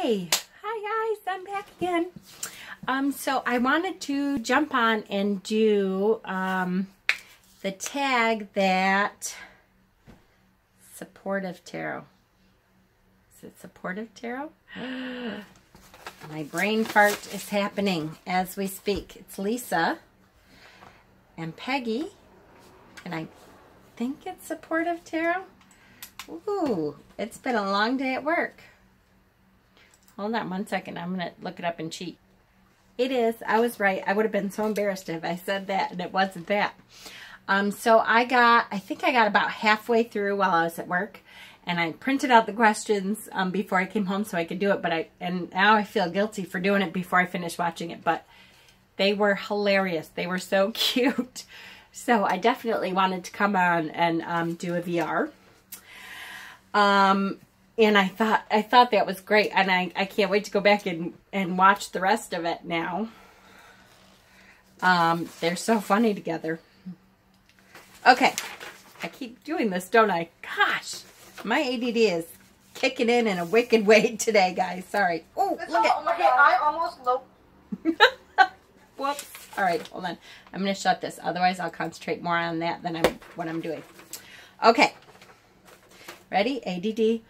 Hi guys, I'm back again. So I wanted to jump on and do the tag that supportive tarot. Is it supportive tarot? My brain fart is happening as we speak. It's Lisa and Peggy, and I think it's supportive tarot. Ooh, it's been a long day at work. Hold on one second. I'm going to look it up and cheat. It is. I was right. I would have been so embarrassed if I said that and it wasn't that. So I think I got about halfway through while I was at work, and I printed out the questions before I came home so I could do it. And now I feel guilty for doing it before I finished watching it. But they were hilarious. They were so cute. So I definitely wanted to come on and do a VR. And I thought that was great, and I can't wait to go back and watch the rest of it now. They're so funny together. Okay, I keep doing this, don't I? Gosh, my ADD is kicking in a wicked way today, guys. Sorry. Oh, look at. Oh my God, I almost loped. Whoops. All right, hold on. I'm going to shut this. Otherwise, I'll concentrate more on that than what I'm doing. Okay. Ready? ADD.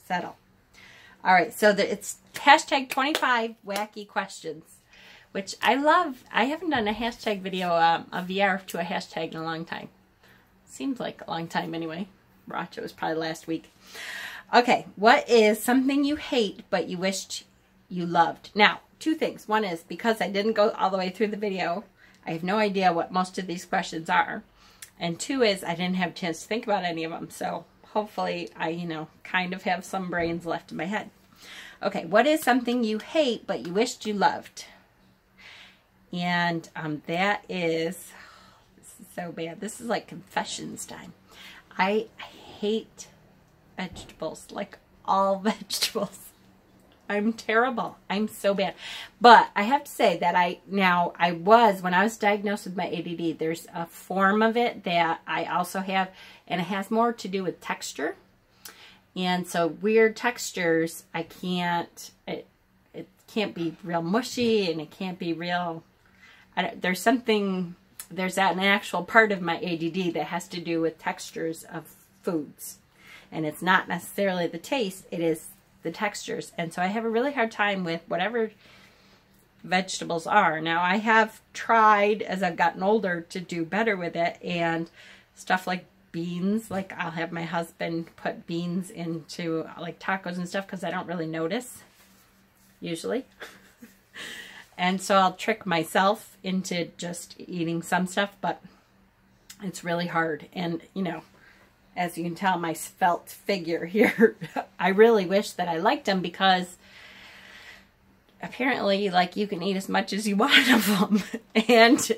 Settle. All right, so it's hashtag 25 wacky questions, which I love. I haven't done a hashtag video, a VR to a hashtag in a long time. Seems like a long time anyway. Watch, it was probably last week. Okay, what is something you hate but you wished you loved? Now, two things. One is because I didn't go all the way through the video, I have no idea what most of these questions are. And two is I didn't have a chance to think about any of them, so hopefully I, kind of have some brains left in my head. Okay, what is something you hate but you wished you loved? And that is, this is so bad. This is like confessions time. I hate vegetables, like all vegetables. I'm terrible. I'm so bad. But I have to say that when I was diagnosed with my ADD, there's a form of it that I also have, and it has more to do with texture. And so weird textures, I can't, it can't be real mushy, and it can't be real, there's an actual part of my ADD that has to do with textures of foods. And it's not necessarily the taste, it is the textures. And so I have a really hard time with whatever vegetables are. Now, I have tried as I've gotten older to do better with it, and stuff like beans, like I'll have my husband put beans into like tacos and stuff because I don't really notice usually. And so I'll trick myself into just eating some stuff, but it's really hard. And as you can tell, my svelte figure here, I really wish that I liked them, because apparently, like, you can eat as much as you want of them, and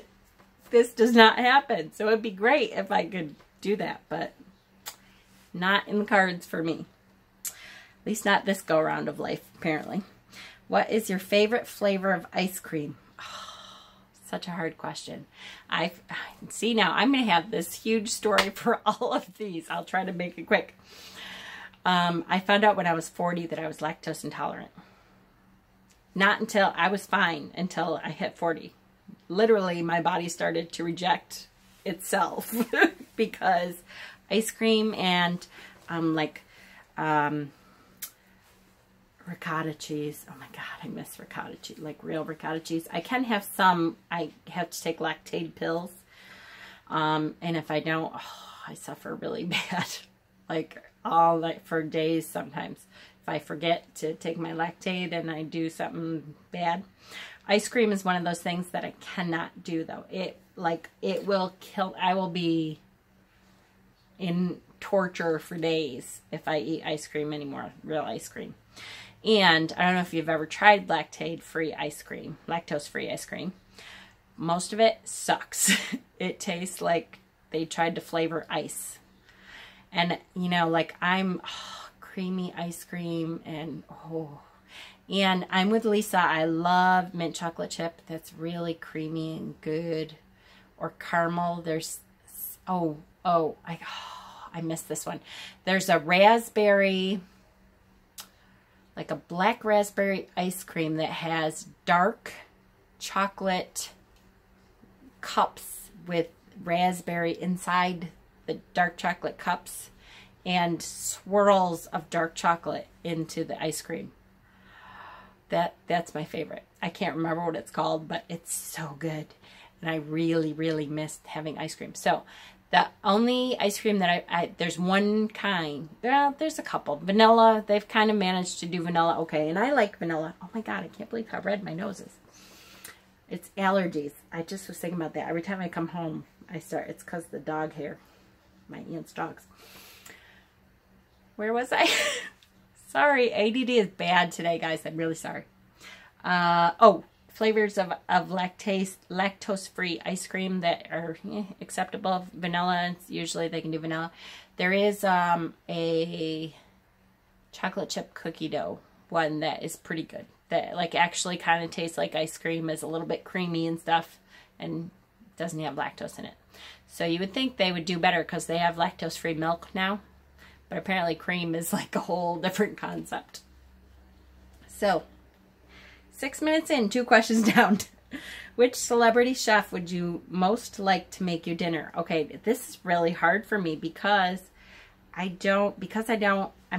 this does not happen. So it'd be great if I could do that, but not in the cards for me. At least not this go-around of life, apparently. What is your favorite flavor of ice cream? Such a hard question. See, now I'm going to have this huge story for all of these. I'll try to make it quick. I found out when I was 40 that I was lactose intolerant. Not until I was fine until I hit 40. Literally, my body started to reject itself because ice cream and ricotta cheese. Oh my God, I miss ricotta cheese, like real ricotta cheese. I can have some. I have to take Lactaid pills. And if I don't, I suffer really bad. Like all night for days sometimes. If I forget to take my Lactaid and I do something bad. Ice cream is one of those things that I cannot do though. It will kill. I will be in torture for days if I eat ice cream anymore, real ice cream. And I don't know if you've ever tried lactose-free ice cream. Most of it sucks. It tastes like they tried to flavor ice. And, like creamy ice cream and, And I'm with Lisa. I love mint chocolate chip. That's really creamy and good. Or caramel. There's, I missed this one. There's a raspberry like a black raspberry ice cream that has dark chocolate cups with raspberry inside the dark chocolate cups and swirls of dark chocolate into the ice cream. That's my favorite. I can't remember what it's called, but it's so good. And I really, really missed having ice cream. So the only ice cream that there's one kind. Well, there's a couple. Vanilla, they've kind of managed to do vanilla okay. And I like vanilla. Oh my God, I can't believe how red my nose is. It's allergies. I just was thinking about that. Every time I come home, it's because of the dog hair. My aunt's dogs. Where was I? Sorry, ADD is bad today, guys. I'm really sorry. Oh, flavors of lactose-free ice cream that are acceptable. Vanilla, usually they can do vanilla. There is a chocolate chip cookie dough one that is pretty good. That like actually kind of tastes like ice cream, is a little bit creamy and stuff, and doesn't have lactose in it. So you would think they would do better because they have lactose-free milk now. But apparently cream is like a whole different concept. So, 6 minutes in, 2 questions down. Which celebrity chef would you most like to make you dinner? Okay, this is really hard for me because I'm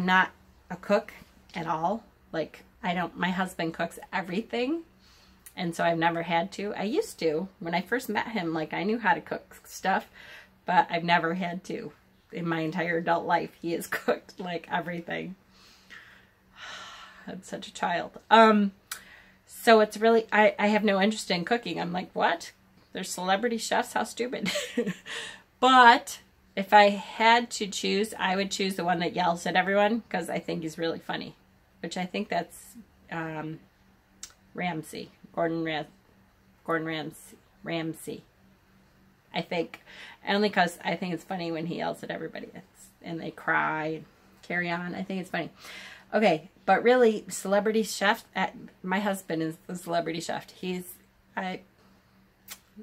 not a cook at all. Like, my husband cooks everything. And so I've never had to. I used to. When I first met him, like, I knew how to cook stuff, but I've never had to. In my entire adult life, he has cooked like everything. I'm such a child. So it's really, I have no interest in cooking. I'm like, what? There's celebrity chefs? How stupid. But if I had to choose, I would choose the one that yells at everyone because I think he's really funny. Which I think that's Ramsay. Gordon Ramsay. I think. Only because I think it's funny when he yells at everybody and they cry and carry on. I think it's funny. Okay, but really, celebrity chef, my husband is the celebrity chef. I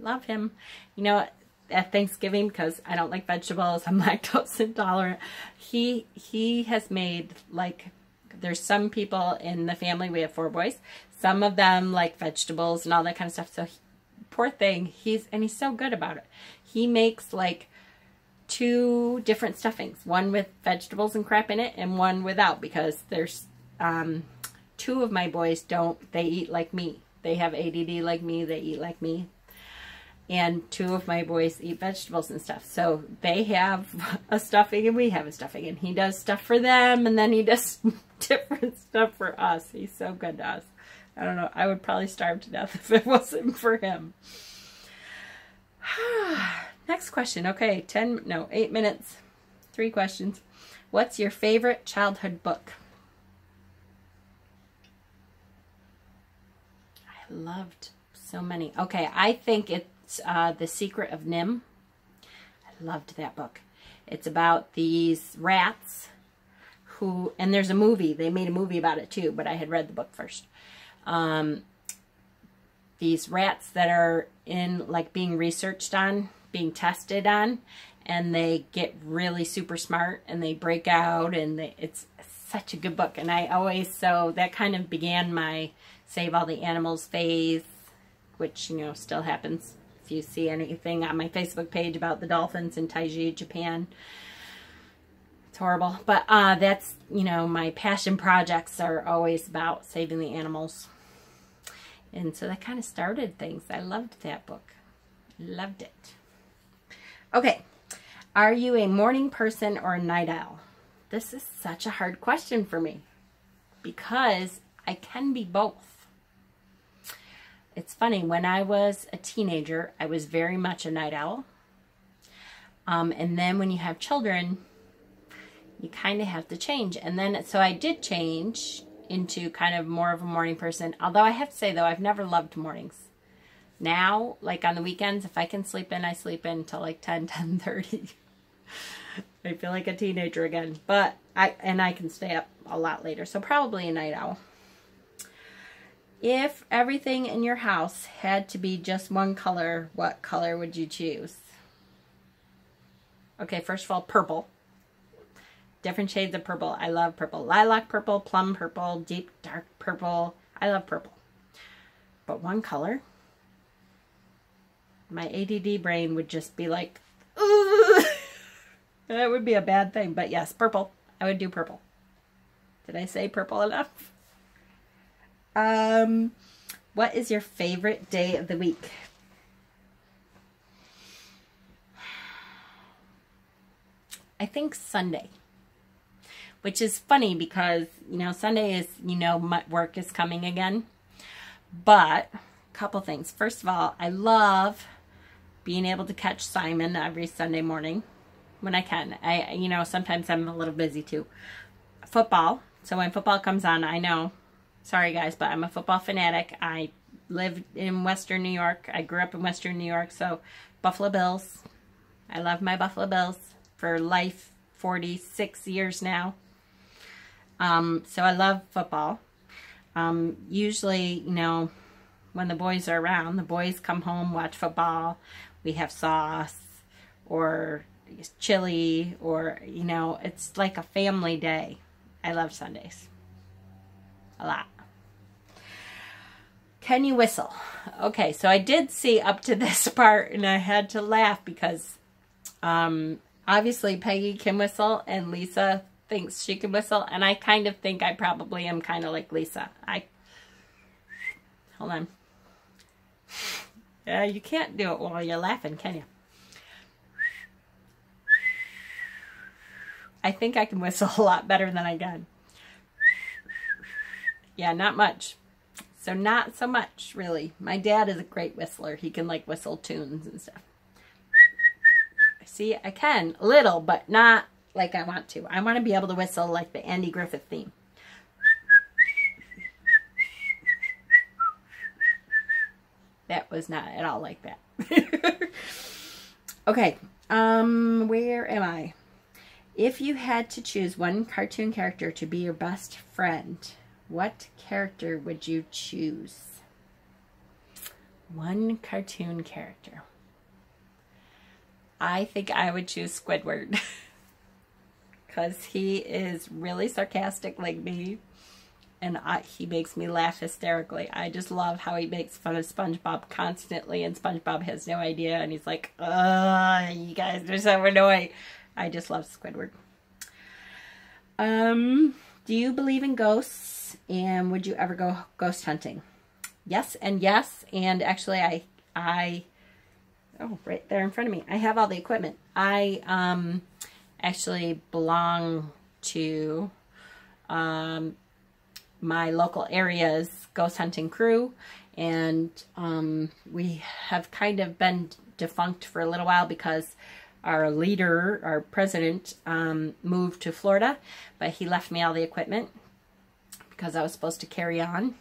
love him. You know, at Thanksgiving, because I don't like vegetables, I'm lactose intolerant, he has made, like, there's some people in the family, we have 4 boys, some of them like vegetables and all that kind of stuff, so poor thing, he's so good about it. He makes like 2 different stuffings, one with vegetables and crap in it and one without, because there's 2 of my boys they eat like me. They have ADD like me, they eat like me. And 2 of my boys eat vegetables and stuff. So they have a stuffing and we have a stuffing. And he does stuff for them and then he does different stuff for us. He's so good to us. I don't know. I would probably starve to death if it wasn't for him. Next question. Okay, 8 minutes. 3 questions. What's your favorite childhood book? I loved so many. Okay, I think it's The Secret of Nim. I loved that book. It's about these rats who, and there's a movie. They made a movie about it too, but I had read the book first. These rats that are being researched on, being tested on, and they get really super smart and they break out, and it's such a good book. And so that kind of began my Save All the Animals phase, which, still happens. If you see anything on my Facebook page about the dolphins in Taiji, Japan, it's horrible. But that's, my passion projects are always about saving the animals. And so that kind of started things. I loved that book. Loved it. Okay. Are you a morning person or a night owl? This is such a hard question for me because I can be both. It's funny. When I was a teenager, I was very much a night owl. And then when you have children, you kind of have to change. And then, so I did change into kind of more of a morning person. Although I have to say, though, I've never loved mornings. Now, like on the weekends, if I can sleep in, I sleep in until like 10:30. I feel like a teenager again. But I can stay up a lot later. So probably a night owl. If everything in your house had to be just one color, what color would you choose? Okay, first of all, purple. different shades of purple. I love purple. Lilac purple, plum purple, deep dark purple. I love purple. But one color, my ADD brain would just be like, ooh. That would be a bad thing. But yes, purple. I would do purple. Did I say purple enough? What is your favorite day of the week? I think Sunday. Which is funny because, you know, Sunday is, you know, my work is coming again. But, a couple things. First of all, I love being able to catch Simon every Sunday morning when I can. You know, sometimes I'm a little busy too. Football. So when football comes on, I know, sorry guys, but I'm a football fanatic. I live in Western New York. I grew up in Western New York, so Buffalo Bills. I love my Buffalo Bills for life, 46 years now. So I love football. Usually, you know, when the boys are around, the boys come home, watch football. We have sauce or chili or, you know, it's like a family day. I love Sundays. A lot. Can you whistle? Okay, so I did see up to this part and I had to laugh because obviously Peggy can whistle and Lisa thinks she can whistle, and I kind of think I probably am kind of like Lisa. Hold on. Yeah, you can't do it while you're laughing, can you? I think I can whistle a lot better than I can. Yeah, not much. So not so much, really. My dad is a great whistler. He can, like, whistle tunes and stuff. See, I can a little, but not like I want to. I want to be able to whistle like the Andy Griffith theme. That was not at all like that. Okay, where am I? If you had to choose one cartoon character to be your best friend, what character would you choose? One cartoon character. I think I would choose Squidward. Because he is really sarcastic like me. And he makes me laugh hysterically. I just love how he makes fun of SpongeBob constantly. And SpongeBob has no idea. And he's like, ugh, you guys are so annoying. I just love Squidward. Do you believe in ghosts? And would you ever go ghost hunting? Yes and yes. And actually oh, right there in front of me. I have all the equipment. I actually belong to my local area's ghost hunting crew, and we have kind of been defunct for a little while because our leader, our president, moved to Florida, but he left me all the equipment because I was supposed to carry on.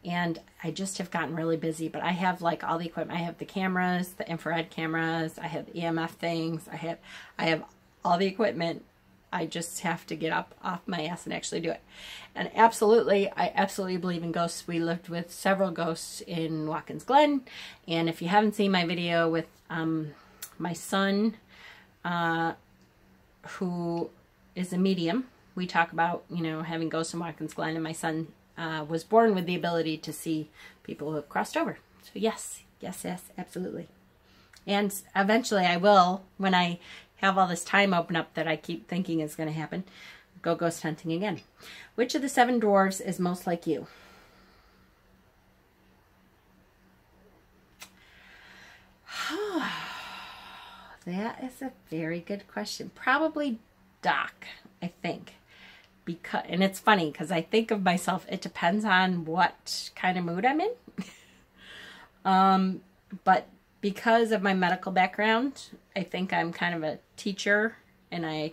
And I just have gotten really busy, but I have like all the equipment. I have the cameras, the infrared cameras, I have the EMF things, I have all the equipment. I just have to get up off my ass and actually do it. And absolutely, I absolutely believe in ghosts. We lived with several ghosts in Watkins Glen. And if you haven't seen my video with my son, who is a medium, we talk about, you know, having ghosts in Watkins Glen, and my son was born with the ability to see people who have crossed over. So yes, yes, yes, absolutely. And eventually I will, when I have all this time open up that I keep thinking is going to happen, go ghost hunting again. Which of the 7 dwarves is most like you? That is a very good question. Probably Doc, I think. Because, and it's funny because I think of myself, it depends on what kind of mood I'm in. But because of my medical background, I think I'm kind of a teacher, and I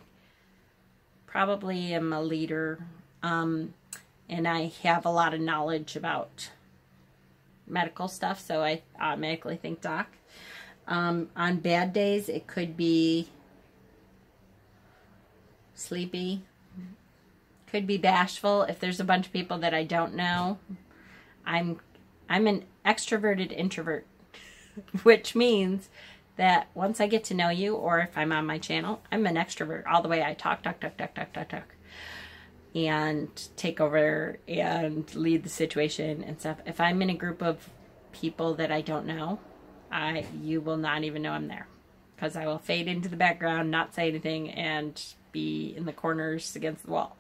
probably am a leader, and I have a lot of knowledge about medical stuff, so I automatically think Doc. On bad days, it could be Sleepy. Could be Bashful. If there's a bunch of people that I don't know, I'm an extroverted introvert, which means that once I get to know you, or if I'm on my channel, I'm an extrovert all the way. I talk, and take over and lead the situation and stuff. If I'm in a group of people that I don't know, you will not even know I'm there, because I will fade into the background, not say anything, and be in the corners against the wall.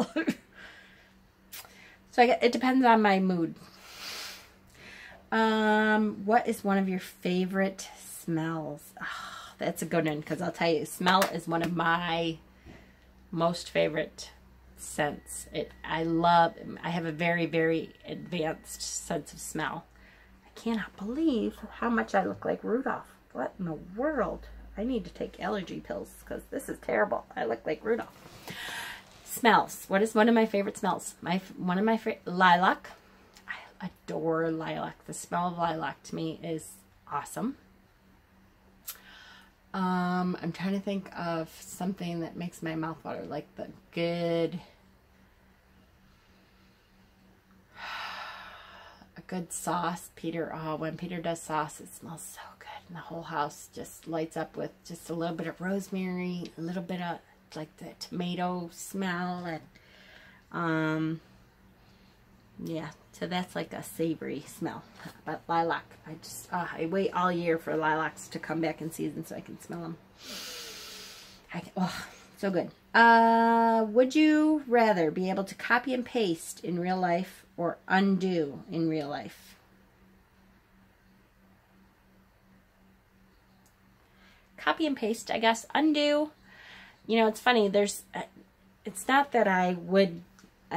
So it depends on my mood. What is one of your favorite smells? Oh, that's a good one, because I'll tell you, smell is one of my most favorite scents. I have a very, very advanced sense of smell. I cannot believe how much I look like Rudolph. What in the world? I need to take allergy pills, because this is terrible. I look like Rudolph. Smells. What is one of my favorite smells? One of my favorite, lilac. I adore lilac. The smell of lilac to me is awesome. I'm trying to think of something that makes my mouth water, like the good, a good sauce. When Peter does sauce, it smells so good, and the whole house just lights up with just a little bit of rosemary, a little bit of like the tomato smell, and yeah, so that's like a savory smell. But lilac, I wait all year for lilacs to come back in season so I can smell them. So good. Would you rather be able to copy and paste in real life or undo in real life? Copy and paste, I guess. Undo, you know, it's funny, it's not that I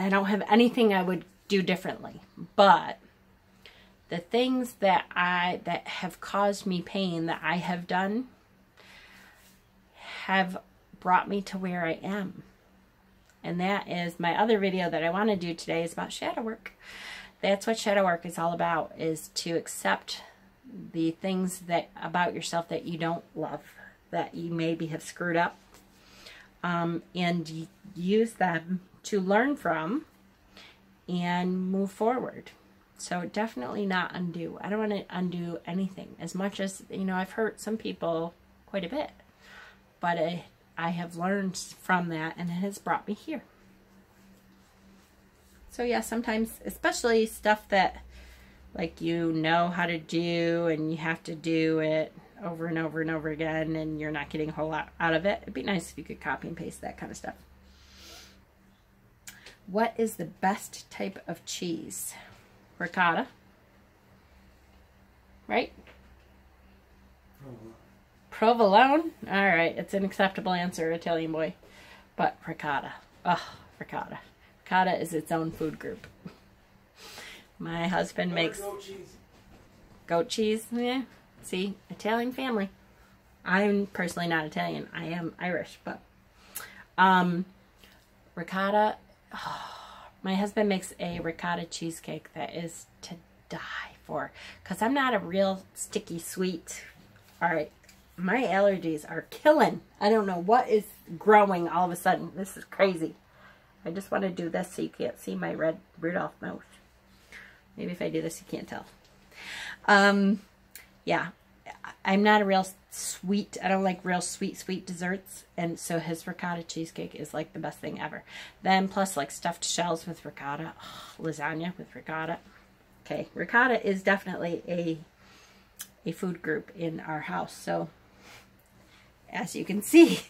don't have anything I would do differently, but the things that have caused me pain that I have done have brought me to where I am. And that is my other video that I want to do today, is about shadow work. That's what shadow work is all about, is to accept the things about yourself that you don't love, that you maybe have screwed up, and use them to learn from and move forward. So definitely not undo. I don't want to undo anything, as much as, you know, I've hurt some people quite a bit, but I have learned from that, and it has brought me here. So yeah, sometimes, especially stuff that like you know how to do and you have to do it over and over and over again and you're not getting a whole lot out of it, it'd be nice if you could copy and paste that kind of stuff. What is the best type of cheese? Ricotta. Right? Provolone? Alright, it's an acceptable answer, Italian boy. But ricotta. Oh, ricotta. Ricotta is its own food group. My husband makes goat cheese. Goat cheese? Yeah. See, Italian family. I'm personally not Italian. I am Irish, but ricotta. Oh, my husband makes a ricotta cheesecake that is to die for, because I'm not a real sticky sweet. All right, my allergies are killing. I don't know what is growing all of a sudden. This is crazy. I just want to do this so you can't see my red Rudolph mouth. Maybe if I do this, you can't tell. Yeah, I'm not a real sweet. I don't like real sweet desserts. And so his ricotta cheesecake is like the best thing ever. Then plus like stuffed shells with ricotta. Oh, lasagna with ricotta. Okay, ricotta is definitely a food group in our house. So as you can see,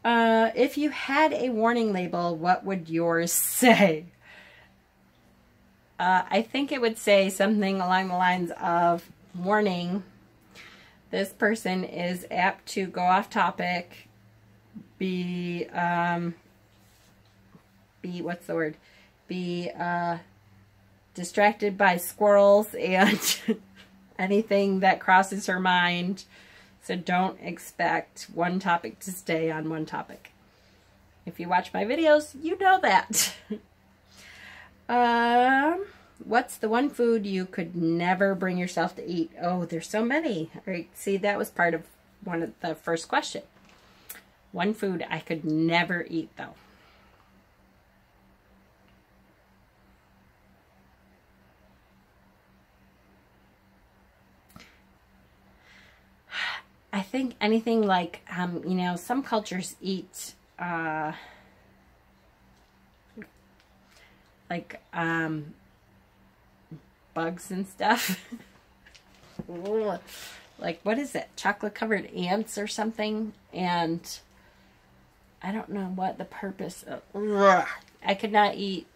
if you had a warning label, what would yours say? I think it would say something along the lines of, warning, this person is apt to go off topic, be what's the word? Be distracted by squirrels and anything that crosses her mind. So don't expect one topic to stay on one topic. If you watch my videos, you know that. What's the one food you could never bring yourself to eat? Oh, there's so many. All right, see, that was part of one of the first question. One food I could never eat, though. I think anything like, you know, some cultures eat, like, bugs and stuff. Like, what is it? Chocolate covered ants or something? And I don't know what the purpose of. I could not eat.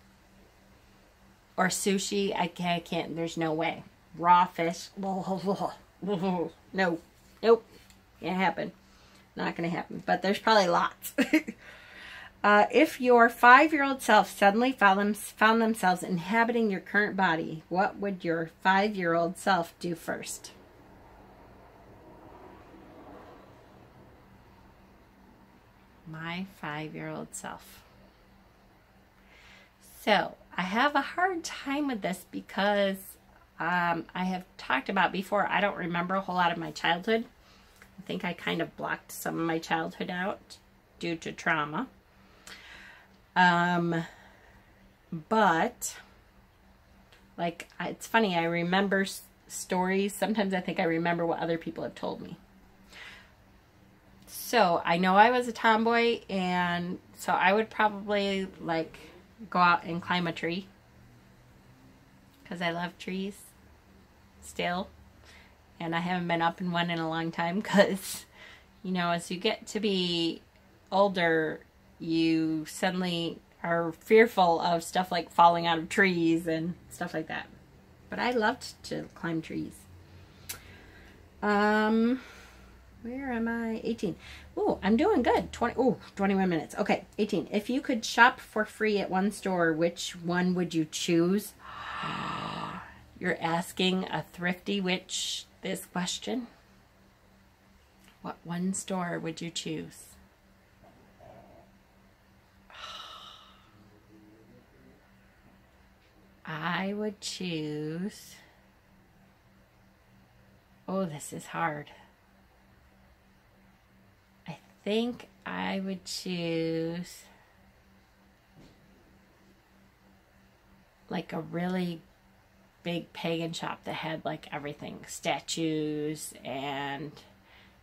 Or sushi. I can't. There's no way. Raw fish. No. Nope. Can't happen. Not going to happen. But there's probably lots. If your 5-year-old self suddenly found themselves inhabiting your current body, what would your 5-year-old self do first? My 5-year-old self. So, I have a hard time with this because I have talked about before, I don't remember a whole lot of my childhood. I think I kind of blocked some of my childhood out due to trauma. But, like, it's funny, I remember stories. Sometimes I think I remember what other people have told me. So, I know I was a tomboy, and so I would probably, like, go out and climb a tree. Because I love trees. Still. And I haven't been up in one in a long time because, you know, as you get to be older, you suddenly are fearful of stuff like falling out of trees and stuff like that. But I loved to climb trees. Where am I? 18. Ooh, I'm doing good. 21 minutes. Okay, 18. If you could shop for free at one store, which one would you choose? You're asking a thrifty witch this question. What one store would you choose? I would choose... Oh, this is hard. I think I would choose like a really big pagan shop that had like everything. Statues and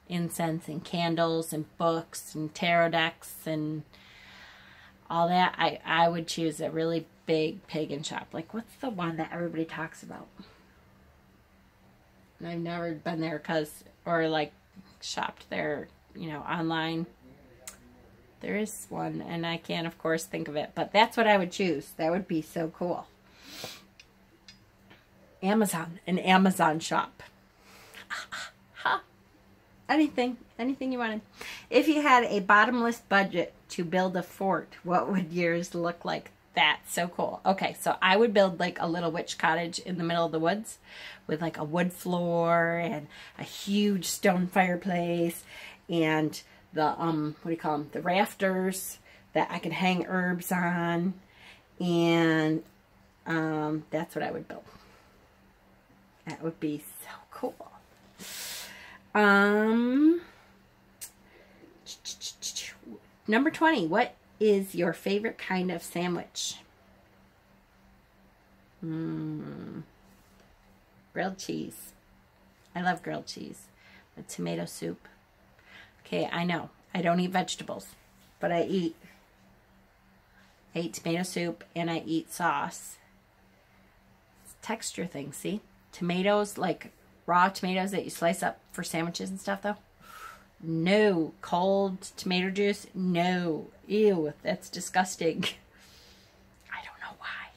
incense and candles and books and tarot decks and all that. I would choose a really big pagan shop. Like, what's the one that everybody talks about? And I've never been there or like shopped there, you know, online. There is one, and I can't, of course, think of it. But that's what I would choose. That would be so cool. Amazon. An Amazon shop. Anything you wanted. If you had a bottomless budget to build a fort, what would yours look like? That's so cool. Okay, so I would build like a little witch cottage in the middle of the woods with like a wood floor and a huge stone fireplace and the, what do you call them? The rafters that I could hang herbs on. And that's what I would build. That would be so cool. Number 20. What is your favorite kind of sandwich? Grilled cheese. I love grilled cheese. With tomato soup. Okay, I know. I don't eat vegetables. But I eat tomato soup and I eat sauce. It's a texture thing, see? Tomatoes, like raw tomatoes that you slice up for sandwiches and stuff, though. No. Cold tomato juice? No. Ew, that's disgusting. I don't know why.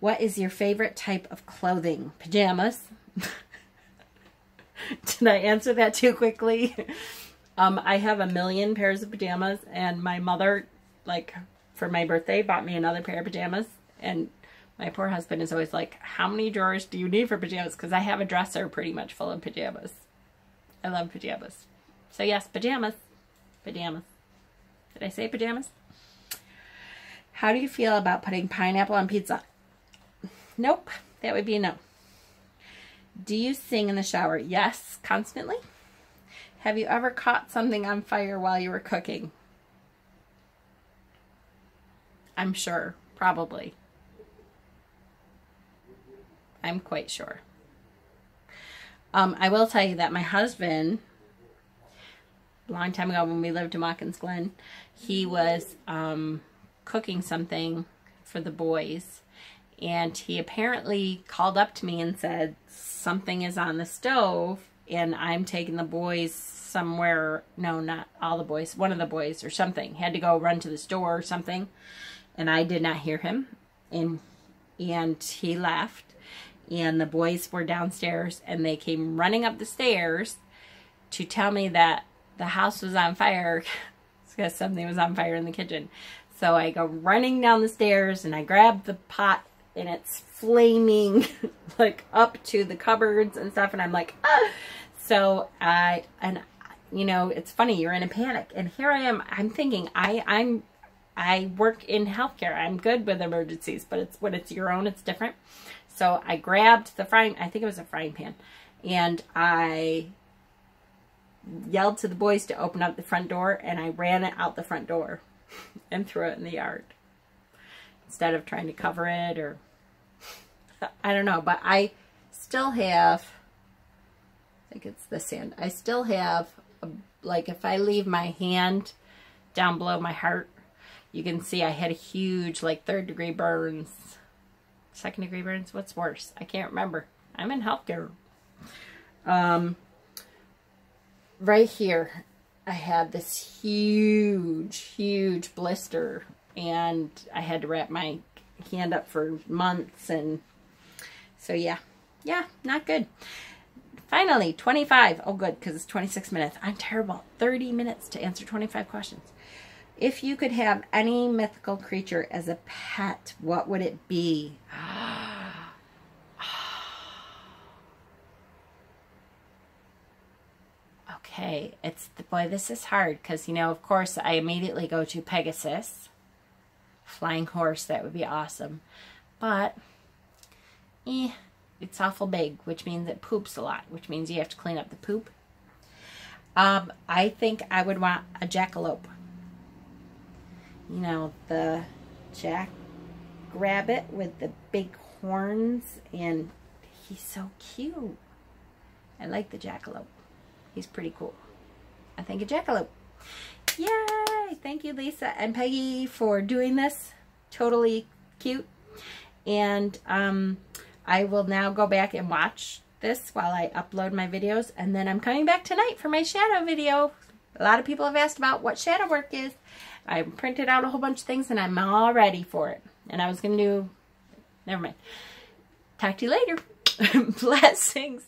What is your favorite type of clothing? Pajamas. Did I answer that too quickly? I have a million pairs of pajamas, and my mother, like, for my birthday, bought me another pair of pajamas, and my poor husband is always like, how many drawers do you need for pajamas? Because I have a dresser pretty much full of pajamas. I love pajamas. So yes, pajamas. Pajamas. Did I say pajamas? How do you feel about putting pineapple on pizza? Nope. That would be a no. Do you sing in the shower? Yes, constantly. Have you ever caught something on fire while you were cooking? I'm sure. Probably. I'm quite sure. I will tell you that my husband, a long time ago when we lived in Watkins Glen, he was cooking something for the boys. And he apparently called up to me and said, something is on the stove and I'm taking the boys somewhere. No, not all the boys. One of the boys or something. Had to go run to the store or something. And I did not hear him. And he left. And the boys were downstairs and they came running up the stairs to tell me that the house was on fire because something was on fire in the kitchen. So I go running down the stairs and I grab the pot and it's flaming like up to the cupboards and stuff. And I'm like, ah! So you know, it's funny, you're in a panic. And here I am, I'm thinking, I work in healthcare. I'm good with emergencies, but when it's your own, it's different. So I grabbed the I think it was a frying pan, and I yelled to the boys to open up the front door, and I ran it out the front door and threw it in the yard instead of trying to cover it, or I don't know. But I still have, I think it's the sand. I still have, like if I leave my hand down below my heart, you can see I had a huge like 3rd-degree burns. 2nd-degree burns? What's worse? I can't remember. I'm in healthcare. Right here, I had this huge blister, and I had to wrap my hand up for months, and so yeah, not good. Finally, 25. Oh, good, because it's 26 minutes. I'm terrible. 30 minutes to answer 25 questions. If you could have any mythical creature as a pet, what would it be? Okay, boy, this is hard because, you know, of course, I immediately go to Pegasus. Flying horse, that would be awesome. But, it's awful big, which means it poops a lot, which means you have to clean up the poop. I think I would want a jackalope. You know, the jackrabbit with the big horns, and he's so cute. I like the jackalope. He's pretty cool. I think a jackalope. Yay! Thank you, Lisa and Peggy, for doing this. Totally cute. And I will now go back and watch this while I upload my videos, and then I'm coming back tonight for my shadow video. A lot of people have asked about what shadow work is. I printed out a whole bunch of things, and I'm all ready for it. And I was going to do... Never mind. Talk to you later. Blessings.